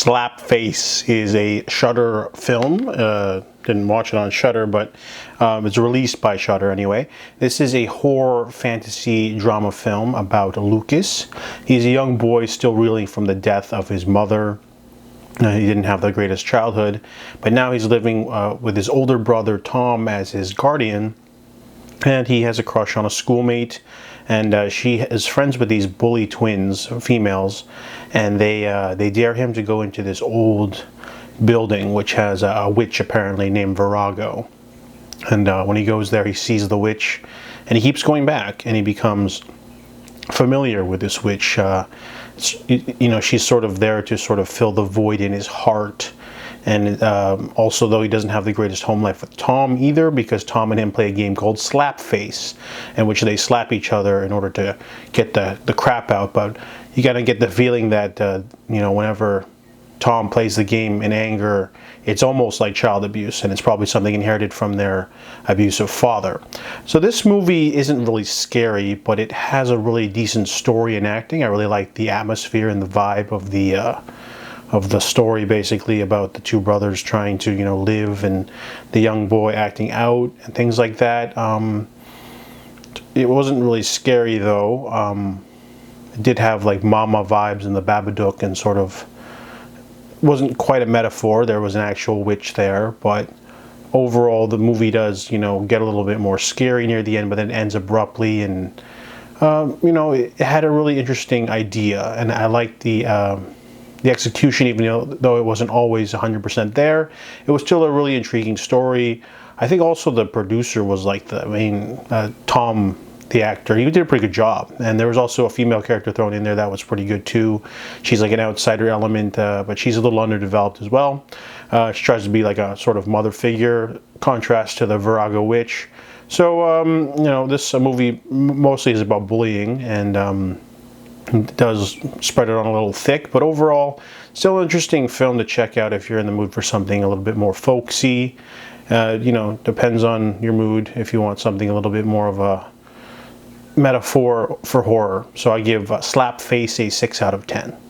Slapface is a Shudder film. Didn't watch it on Shudder, but it's released by Shudder anyway. This is a horror fantasy drama film about Lucas. He's a young boy still reeling from the death of his mother. He didn't have the greatest childhood, but now he's living with his older brother Tom as his guardian, and he has a crush on a schoolmate, and she is friends with these bully twins, females, and they dare him to go into this old building which has a witch apparently named Virago. And when he goes there, he sees the witch, and he keeps going back, and he becomes familiar with this witch. You know, she's sort of there to sort of fill the void in his heart. And also, though he doesn't have the greatest home life with Tom either, because Tom and him play a game called Slapface, in which they slap each other in order to get the crap out. But you got to get the feeling that, you know, whenever Tom plays the game in anger, it's almost like child abuse, and it's probably something inherited from their abusive father. So this movie isn't really scary, but it has a really decent story and acting. I really like the atmosphere and the vibe of the story, basically about the two brothers trying to, you know, live, and the young boy acting out and things like that. It wasn't really scary though. It did have like Mama vibes in the Babadook, and sort of wasn't quite a metaphor. There was an actual witch there, but overall the movie does, you know, get a little bit more scary near the end, but then it ends abruptly, and you know, it had a really interesting idea, and I liked the execution, even though it wasn't always 100% there. It was still a really intriguing story. I think also the producer was like the main, Tom, the actor, he did a pretty good job. And there was also a female character thrown in there that was pretty good too. She's like an outsider element, but she's a little underdeveloped as well. She tries to be like a sort of mother figure, contrast to the Virago witch. So, you know, this movie mostly is about bullying, and it does spread it on a little thick, but overall still an interesting film to check out if you're in the mood for something a little bit more folksy. You know, depends on your mood if you want something a little bit more of a metaphor for horror. So I give Slapface a 6 out of 10.